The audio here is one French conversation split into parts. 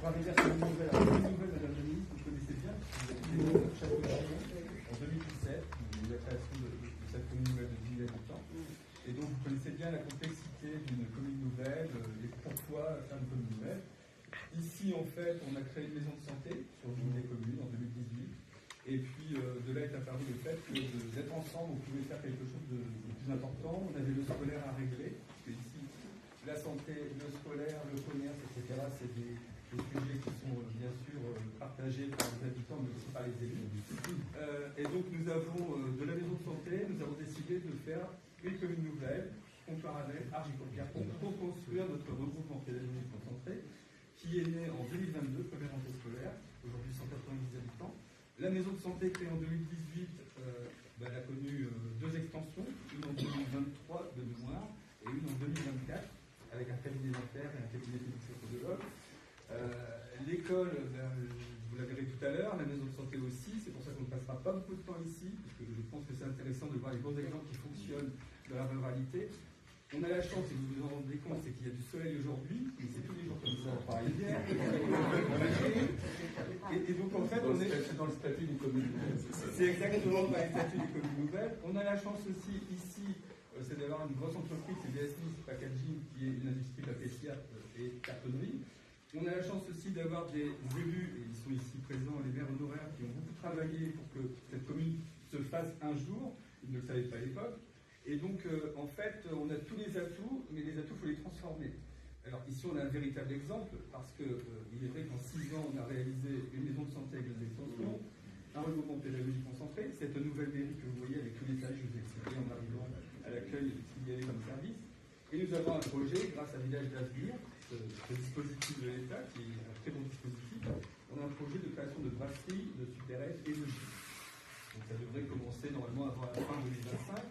Trois-Rivières Commune Nouvelle. Alors, Commune Nouvelle, Madame la Ministre, vous connaissez bien, vous avez été au Château d'Argent en 2017, la création de cette commune nouvelle de 10 000 habitants. Et donc, vous connaissez bien la complexité d'une commune nouvelle et pourquoi faire une commune nouvelle. Ici, en fait, on a créé une maison de santé sur l'une des communes en 2018. Et puis, de là est apparu le fait que d'être ensemble, on pouvait faire quelque chose de plus important. On avait le scolaire à régler, parce que ici, la santé, le scolaire, le commerce, etc., c'est des sujets qui sont bien sûr partagés par les habitants, mais aussi par les élus. Et donc, nous avons, de la maison de santé, nous avons décidé de faire une commune nouvelle, Contour-Arnais, Argy-Côte-Pierre, pour construire notre regroupement pédagogique concentré, qui est né en 2022, première rentrée scolaire, aujourd'hui 190 habitants. La maison de santé créée en 2018, elle a connu deux extensions, une en 2023 de mémoire et une en 2024, avec un cabinet dentaire et un cabinet pédiatre-podologue. L'école, vous la verrez tout à l'heure, la maison de santé aussi, c'est pour ça qu'on ne passera pas beaucoup de temps ici, parce que je pense que c'est intéressant de voir les bons exemples qui fonctionnent dans la ruralité. On a la chance, et vous vous en rendez compte, c'est qu'il y a du soleil aujourd'hui, mais c'est tous les jours comme ça, par hier. Et donc en fait, on est dans le statut d'une commune nouvelle. C'est exactement dans le statut d'une commune nouvelle. On a la chance aussi ici, c'est d'avoir une grosse entreprise, c'est DSMIS Packaging, qui est une industrie papissière et cartonnerie. On a la chance aussi d'avoir des élus, et ils sont ici présents, les maires honoraires, qui ont beaucoup travaillé pour que cette commune se fasse un jour. Ils ne le savaient pas à l'époque. Et donc, en fait, on a tous les atouts, mais les atouts, il faut les transformer. Alors ici, on a un véritable exemple, parce qu'il est vrai qu'en 6 ans, on a réalisé une maison de santé avec des extensions, un regroupement pédagogique concentré, cette nouvelle mairie que vous voyez avec tous les services, je vous ai expliqué en arrivant à l'accueil de ce qu'il y avait comme service. Et nous avons un projet, grâce à Village d'Avenir, ce dispositif de l'État, qui est un très bon dispositif. On a un projet de création de brasserie, de supérette et de jus. Donc ça devrait commencer normalement avant la fin 2025.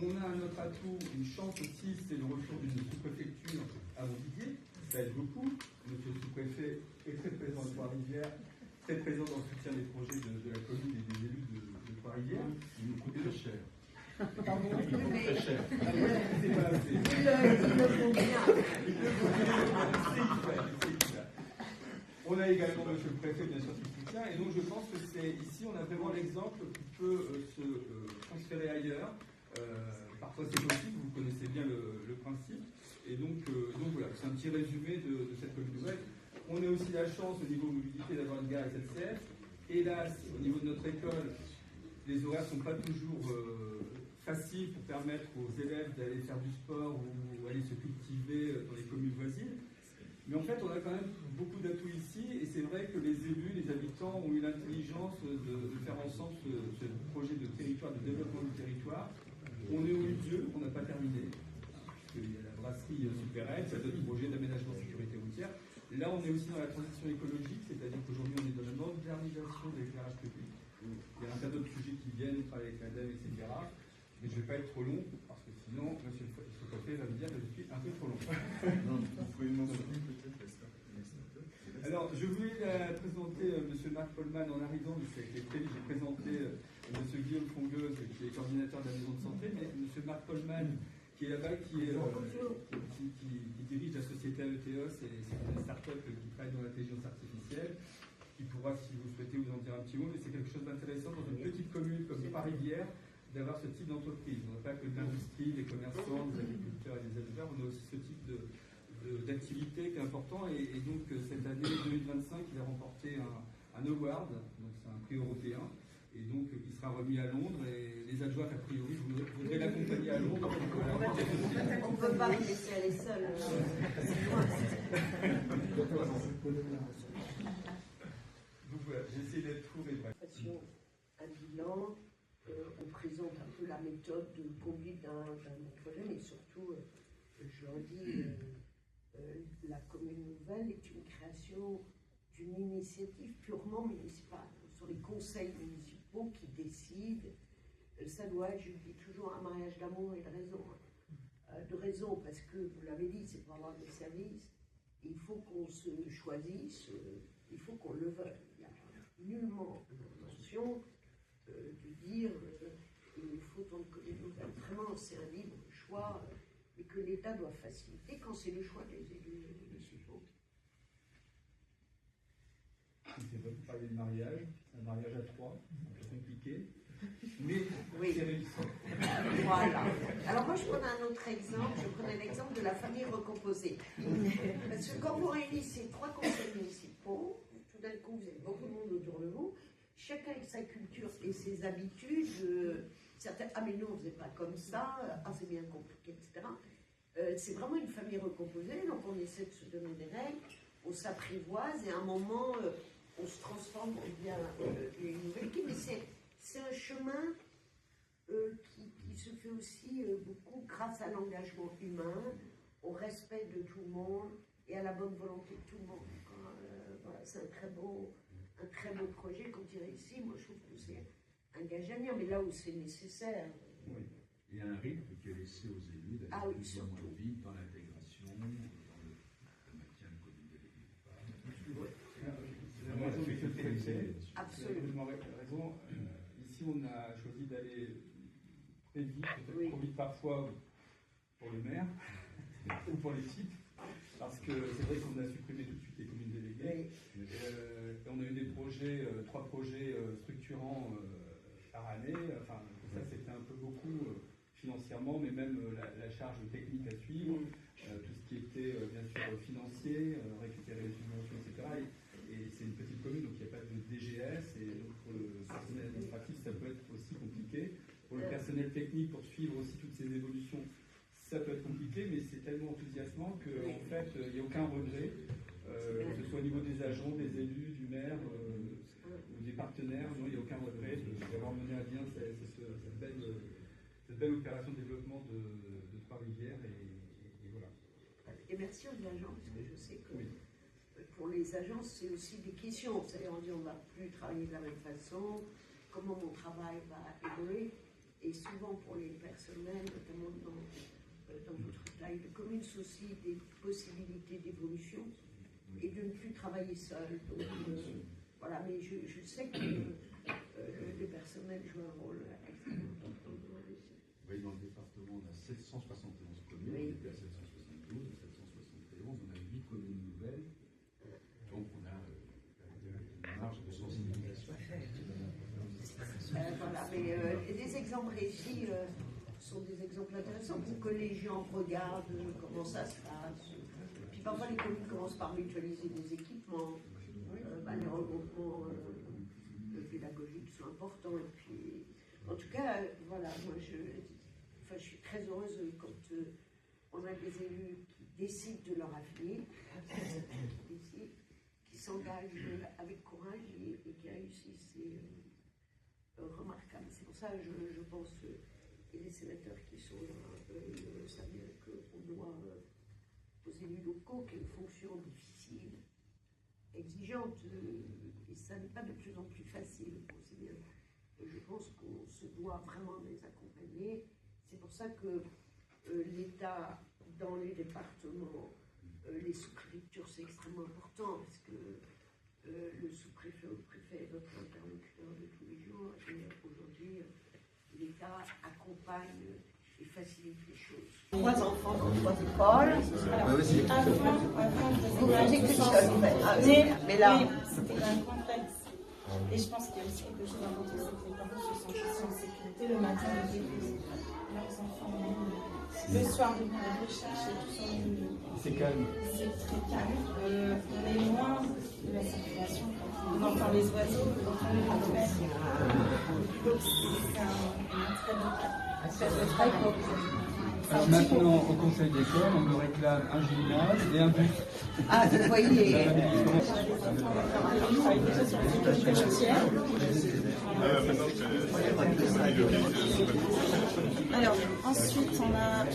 On a un autre atout, une chance aussi, c'est le retour d'une sous-préfecture à Montdidier. Ça aide beaucoup. Monsieur le sous-préfet est très présent à Trois-Rivières, très présent dans le soutien des projets de la commune et des élus de Trois-Rivières. Il nous coûte très cher. Pardon, il nous coûte très cher. C'est pas assez. Il le faut bien. On a également monsieur le préfet, bien sûr, qui soutient. Et donc je pense que c'est ici, on a vraiment l'exemple qui peut se transférer ailleurs. Parfois c'est possible, vous connaissez bien le principe. Et donc voilà, c'est un petit résumé de cette commune nouvelle. On a aussi la chance au niveau mobilité d'avoir une gare SNCF. Hélas, au niveau de notre école, les horaires ne sont pas toujours faciles pour permettre aux élèves d'aller faire du sport ou aller se cultiver dans les communes voisines. Mais en fait, on a quand même beaucoup d'atouts ici, et c'est vrai que les élus, les habitants ont eu l'intelligence de faire ensemble ce projet de territoire, de développement du territoire. On est au milieu, on n'a pas terminé. Il y a la brasserie supérette, il y a d'autres projets d'aménagement de sécurité routière. Là, on est aussi dans la transition écologique, c'est-à-dire qu'aujourd'hui, on est dans la modernisation de l'éclairage public. Il y a un tas d'autres sujets qui viennent, travailler avec l'ADEME, etc. Mais je ne vais pas être trop long, parce que sinon, monsieur le sous-préfet va me dire que je suis un peu trop long. Non, vous pouvez mentionner peut-être la start. Alors, je voulais présenter monsieur Marc Polman en arrivant, mais ça a été très vite. J'ai présenté monsieur Guillaume Fongueuse, qui est coordinateur de la maison de santé, mais monsieur Marc Polman, qui est là-bas, qui dirige la société AETEOS, et c'est une start-up qui travaille dans l'intelligence artificielle, qui pourra, si vous souhaitez, vous en dire un petit mot, mais c'est quelque chose d'intéressant dans une petite commune comme Trois-Rivières, d'avoir ce type d'entreprise. On n'a pas que de l'industrie, des commerçants, des agriculteurs et des éleveurs, on a aussi ce type d'activité qui est important, et donc cette année 2025 il a remporté un award, donc c'est un prix européen, et donc il sera remis à Londres, et les adjoints a priori voudraient l'accompagner à Londres. On ne peut pas les laisser aller seuls. Donc voilà, j'ai essayé d'être court et bref. Un bilan, on présente un peu la méthode de conduite d'un projet, mais surtout, je leur dis, la commune nouvelle est une création d'une initiative purement municipale. Ce sont les conseils municipaux qui décident. Ça doit être, je dis toujours, un mariage d'amour et de raison. De raison, parce que, vous l'avez dit, c'est pour avoir des services. Il faut qu'on se choisisse, il faut qu'on le veuille. Il n'y a nullement l'intention de dire il nous faut tant de communes nouvelles. Vraiment, c'est un libre choix. Et que l'État doit faciliter quand c'est le choix des élus municipaux. c'est vrai, vous parliez de mariage, c'est un mariage à trois, un peu compliqué, mais Oui. c'est réussi. Voilà. Alors moi je prenais un autre exemple, je prenais l'exemple de la famille recomposée. Parce que quand vous réunissez 3 conseils municipaux, tout d'un coup vous avez beaucoup de monde autour de vous, chacun avec sa culture et ses habitudes, certains, ah mais nous on ne faisait pas comme ça, ah c'est bien compliqué, etc. C'est vraiment une famille recomposée, donc on essaie de se donner des règles, on s'apprivoise et à un moment on se transforme, on devient une nouvelle équipe, mais c'est un chemin qui se fait aussi beaucoup grâce à l'engagement humain, au respect de tout le monde et à la bonne volonté de tout le monde. Voilà, c'est un très beau projet quand il réussit. Moi je trouve que c'est un gage à venir, mais là où c'est nécessaire. Oui. Il y a un rythme qui est laissé aux élus d'aller plus ou moins vite dans l'intégration, dans le maintien de communauté des Absolument. Raison. Ici, on a choisi d'aller très vite, peut-être Oui. trop vite parfois pour le maire ou pour l'équipe, parce que c'est vrai qu'on a supprimé tout de suite les communes déléguées. Oui. On a eu des projets, 3 projets structurants par année. Enfin, ça, c'était un peu beaucoup financièrement, mais même la charge technique à suivre, tout ce qui était bien sûr financier, récupérer les subventions, etc. Et c'est une petite commune, donc il n'y a pas de DGS, et donc pour le personnel administratif, ça peut être aussi compliqué. Pour le personnel technique, pour suivre aussi toutes ces évolutions, ça peut être compliqué, mais c'est tellement enthousiasmant qu'en fait, il n'y a aucun regret, que ce soit au niveau des agents, des élus, du maire, ou des partenaires, non, il n'y a aucun regret d'avoir mené à bien cette belle opération de développement de Trois-Rivières, et voilà. Et merci aux agents, parce que je sais que pour les agences, c'est aussi des questions. C'est-à-dire, on dit on ne va plus travailler de la même façon, comment mon travail va évoluer. Et souvent pour les personnels, notamment dans votre taille de commune, c'est aussi des possibilités d'évolution et de ne plus travailler seul. Donc, voilà, mais je sais que les personnels jouent un rôle extrêmement important dans la réussite. Oui, dans le département, on a 771 communes, on était à 772, 771, on a 8 communes nouvelles, donc on a une marge de sensibilisation. Voilà, mais des exemples réussis sont des exemples intéressants pour que les gens regardent comment ça se passe. Puis parfois les communes commencent par mutualiser des équipements, les regroupements pédagogiques sont importants. Et puis, en tout cas, voilà, moi je suis très heureuse quand on a des élus qui décident de leur avenir, qui s'engagent avec courage et qui réussissent. Remarquable. C'est pour ça que je pense, et les sénateurs qui sont là, ils savent bien qu'on doit aux élus locaux, qui est une fonction difficile, exigeante, et ça n'est pas de plus en plus facile. Je pense qu'on se doit vraiment les accompagner. C'est pour ça que l'État, dans les départements, les sous-préfectures, c'est extrêmement important, parce que le sous-préfet ou le préfet est notre interlocuteur de tous les jours, et aujourd'hui, l'État accompagne et facilite les choses. 3 enfants dans 3 écoles. Mais là, c'était un complexe. Et je pense qu'il y a aussi quelque chose d'important, c'est que les parents se sentent aussi en sécurité le matin de déposer leurs enfants le soir de venir les rechercher, tout ça. C'est calme. C'est très calme. On est loin de la circulation. On entend les oiseaux, on entend les parfaites. Donc c'est un très bon cadre. Maintenant, au conseil d'école, on me réclame un gymnase et un bus. Ah, vous voyez. Alors, ensuite, on a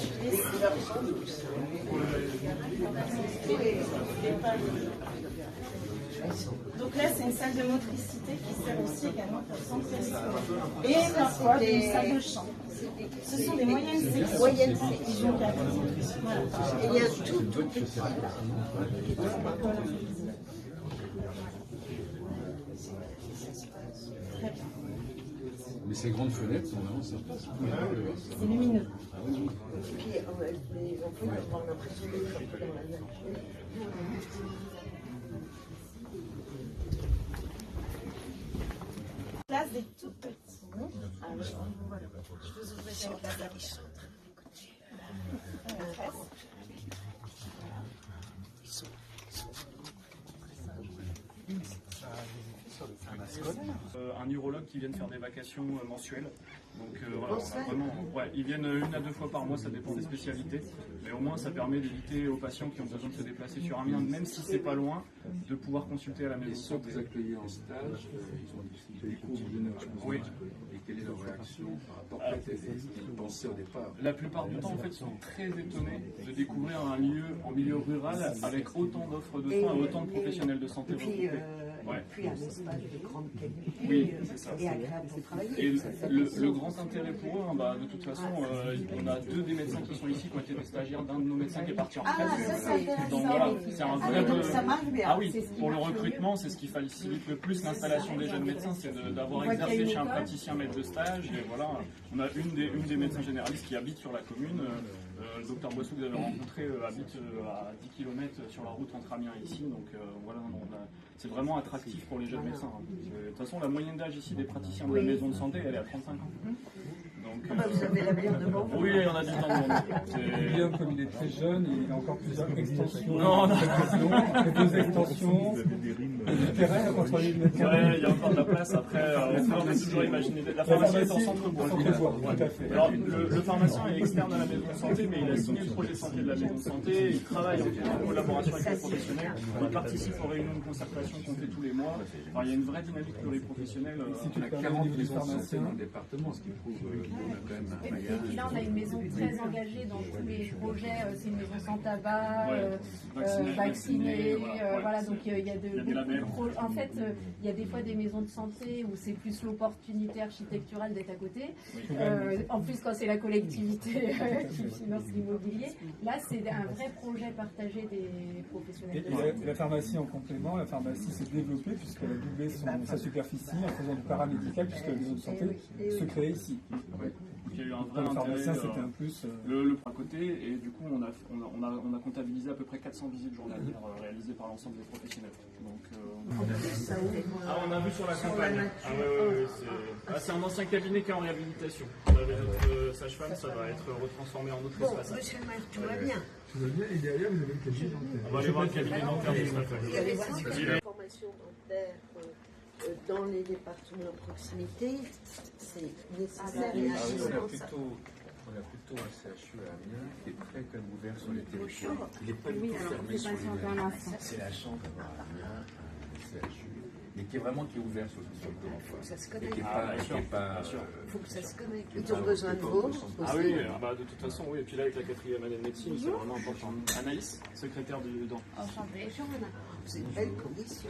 donc là, c'est une salle de motricité qui sert aussi également pour s'entraîner. Et parfois, une salle de chant. Ce sont des moyennes sections. Moyennes sections. Voilà. Et il y a tout petit. Très bien. Mais ces grandes fenêtres, normalement, ça passe. C'est lumineux. Et puis, les enfants ils ont l'impression d'être un peu dans la nature. place des tout petits. Alors, je vous ouvrirai la place. Un urologue qui vient faire des vacations mensuelles. Donc voilà, on a vraiment, ils viennent 1 à 2 fois par mois, ça dépend des spécialités. Mais au moins ça permet d'éviter aux patients qui ont besoin de se déplacer sur Amiens, même si c'est pas loin, de pouvoir consulter à la maison. Et ceux que vous accueillez en stage, ils ont des cours généralement. Oui. Et quelle est leur réaction par rapport à ce qu'ils pensaient au départ? La plupart du temps, en fait, sont très étonnés de découvrir un lieu en milieu rural avec autant d'offres de soins et autant de professionnels de santé regroupés. Puis un espace de grande qualité et agréable pour travailler. Et le grand intérêt pour eux, de toute façon, on a 2 des médecins qui sont ici qui ont été des stagiaires d'un de nos médecins qui est parti en retraite. Donc voilà, c'est un vrai. Donc ça marche bien. Ah oui, pour le recrutement, c'est ce qui facilite le plus l'installation des jeunes médecins, c'est d'avoir exercé chez un praticien maître de stage. Et voilà, on a une des médecins généralistes qui habite sur la commune. Le docteur Boissou que vous avez rencontré habite à 10 km sur la route entre Amiens et ici. Donc voilà, c'est vraiment attractif pour les jeunes médecins. De toute façon, la moyenne d'âge ici des praticiens de la maison de santé, elle est à 35 ans. Donc, vous avez l'avenir devant vous. Oui, on a 10 ans devant nous. Guillaume, comme il est très jeune, il a encore plusieurs extensions. Non, 2 extensions. Du terrain à contrôler le médecin. Ouais, il y a encore de la place. Après, on a toujours imaginé. La pharmacie est en centre-bourg. Tout à fait. Alors, le pharmacien est externe à la maison de santé, mais il a signé le projet de santé de la maison de santé. Il travaille en collaboration avec les professionnels. Il participe aux réunions de concertation qu'on fait tous les mois. Enfin, il y a une vraie dynamique pluriprofessionnelle. On a 40 maisons de santé dans le département, ce qui prouve qu'on a quand même un Et puis là, on a une maison très engagée dans tous les projets. C'est une maison sans tabac, vaccinée. Voilà, donc il y a en fait, il y a des fois des maisons de santé où c'est plus l'opportunité architecturale d'être à côté. En plus, quand c'est la collectivité qui finance l'immobilier, là, c'est un vrai projet partagé des professionnels. Et la pharmacie en complément, la pharmacie s'est développée puisqu'elle a doublé sa superficie en faisant du paramédical puisque la maison de santé se crée ici. Il y a eu un vrai Pour le pharmacien, intérêt, c'était un plus. Le à côté, et du coup, on a comptabilisé à peu près 400 visites journalières réalisées par l'ensemble des professionnels. Donc, on a vu sur la campagne. C'est un ancien cabinet qui est en réhabilitation. On avait notre sage-femme, ça va être retransformé en autre espace. Monsieur le maire, tout va bien. Tout va bien, et derrière, vous avez le cabinet dentaire. On va aller voir le cabinet dentaire juste après. Il y a les formations dentaires dans les départements de proximité, c'est nécessaire. On a plutôt un CHU à Amiens qui est très quand même ouvert sur les territoires. Il n'est pas du tout fermé sur les. C'est la chance d'avoir à Amiens un CHU, mais qui est ouvert sur le Grand Foire. Ça se connaît. Il faut que ça se connecte. Ils ont besoin de vous. Ah oui, de toute façon, oui. Et puis là, avec la 4e année de médecine, c'est vraiment important. Anaïs, secrétaire du DAN. Enchantée. C'est une belle condition.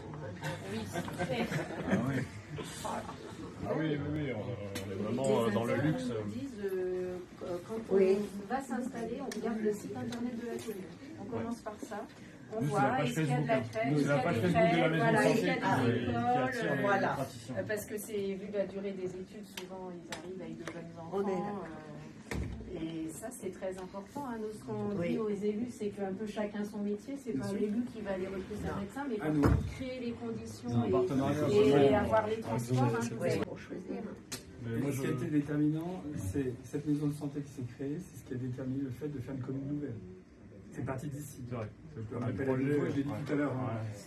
Oui, c'est Oui, on est vraiment dans le luxe. Quand on va s'installer, on regarde le site internet de la commune. On commence par ça. On voit est-ce qu'il y a de la crèche, est-ce qu'il y a des crèches, est-ce qu'il y a des écoles, parce que c'est vu la durée des études, souvent ils arrivent avec de jeunes enfants. Et ça, c'est très important. Nous, ce qu'on dit aux élus, c'est qu'un peu chacun son métier. C'est pas l'élu qui va aller recruter un médecin, mais il faut créer les conditions et avoir les transports. Pour choisir. Ce qui a été déterminant, c'est cette maison de santé qui s'est créée, c'est ce qui a déterminé le fait de faire une commune nouvelle. C'est parti d'ici. Je le rappelle à nouveau, je l'ai dit tout à l'heure.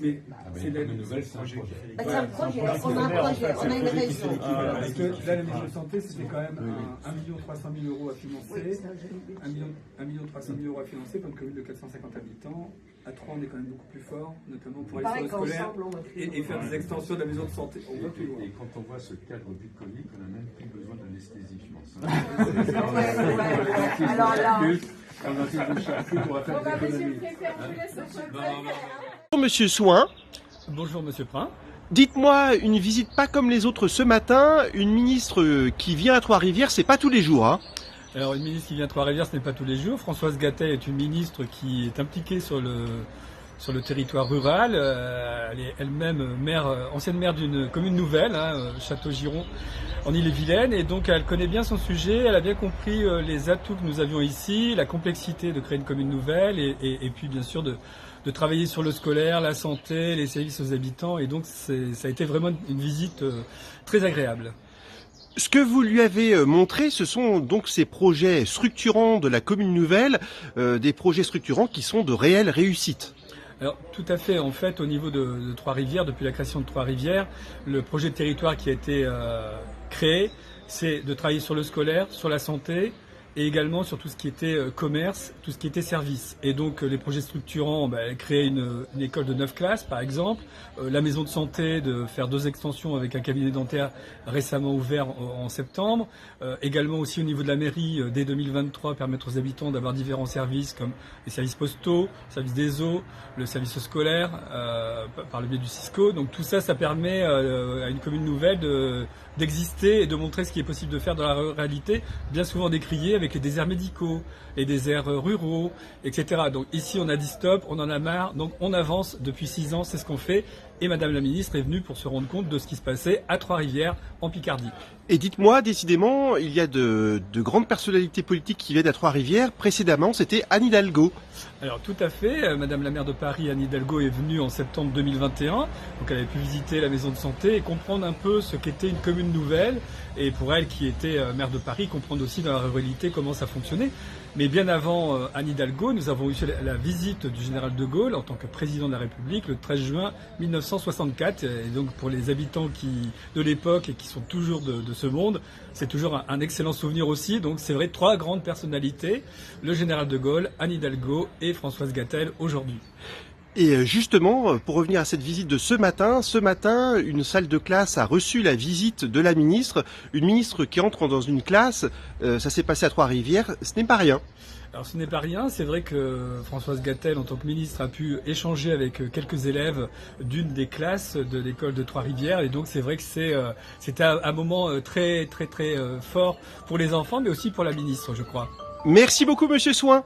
Mais c'est la nouvelle, c'est un projet. C'est un projet, on a un projet, on a une raison. Parce que là, la maison de santé, c'était quand même 1 300 000 € à financer. 1 300 000 € à financer pour une commune de 450 habitants. À 3, on est quand même beaucoup plus fort, notamment pour aller sur le scolaire et faire des extensions de la maison de santé. On va plus loin. Et quand on voit ce cadre bucolique, on n'a même plus besoin d'anesthésie, je pense. Alors là. Bonjour Monsieur Soin. Bonjour Monsieur Prin. Dites-moi, une visite pas comme les autres ce matin, une ministre qui vient à Trois-Rivières, c'est pas tous les jours, hein. Alors une ministre qui vient à Trois-Rivières, ce n'est pas tous les jours. Françoise Gattet est une ministre qui est impliquée sur le territoire rural. Elle est elle-même ancienne maire d'une commune nouvelle, Château-Giron, en Ille-et-Vilaine, et donc elle connaît bien son sujet. Elle a bien compris les atouts que nous avions ici, la complexité de créer une commune nouvelle, et puis bien sûr de de travailler sur le scolaire, la santé, les services aux habitants. Et donc ça a été vraiment une visite très agréable. Ce que vous lui avez montré, ce sont donc ces projets structurants de la commune nouvelle, des projets structurants qui sont de réelles réussites. Alors tout à fait, en fait au niveau de Trois-Rivières, depuis la création de Trois-Rivières, le projet de territoire qui a été créé, c'est de travailler sur le scolaire, sur la santé, et également sur tout ce qui était commerce, tout ce qui était service. Et donc les projets structurants, créer une école de 9 classes par exemple, la maison de santé, de faire 2 extensions avec un cabinet dentaire récemment ouvert en septembre, également aussi au niveau de la mairie, dès 2023, permettre aux habitants d'avoir différents services comme les services postaux, le service des eaux, le service scolaire, par le biais du Cisco. Donc tout ça, ça permet à une commune nouvelle d'exister et de montrer ce qui est possible de faire dans la réalité, bien souvent décrié avec les déserts médicaux, les déserts ruraux, etc. Donc ici on a dit stop, on en a marre, donc on avance depuis 6 ans, c'est ce qu'on fait. Et Madame la Ministre est venue pour se rendre compte de ce qui se passait à Trois-Rivières, en Picardie. Et dites-moi, décidément, il y a de grandes personnalités politiques qui viennent à Trois-Rivières. Précédemment, c'était Anne Hidalgo. Alors tout à fait, Madame la maire de Paris, Anne Hidalgo, est venue en septembre 2021. Donc elle avait pu visiter la maison de santé et comprendre un peu ce qu'était une commune nouvelle. Et pour elle, qui était maire de Paris, comprendre aussi dans la ruralité comment ça fonctionnait. Mais bien avant Anne Hidalgo, nous avons eu la visite du général de Gaulle en tant que président de la République le 13 juin 1964. Et donc pour les habitants de l'époque et qui sont toujours de ce monde, c'est toujours un excellent souvenir aussi. Donc c'est vrai, 3 grandes personnalités, le général de Gaulle, Anne Hidalgo et Françoise Gatel aujourd'hui. Et justement, pour revenir à cette visite de ce matin, une salle de classe a reçu la visite de la ministre. Une ministre qui entre dans une classe, ça s'est passé à Trois-Rivières, ce n'est pas rien. Alors ce n'est pas rien, c'est vrai que Françoise Gatel, en tant que ministre, a pu échanger avec quelques élèves d'une des classes de l'école de Trois-Rivières. Et donc c'est vrai que c'était un moment très fort pour les enfants, mais aussi pour la ministre, je crois. Merci beaucoup, Monsieur Soin.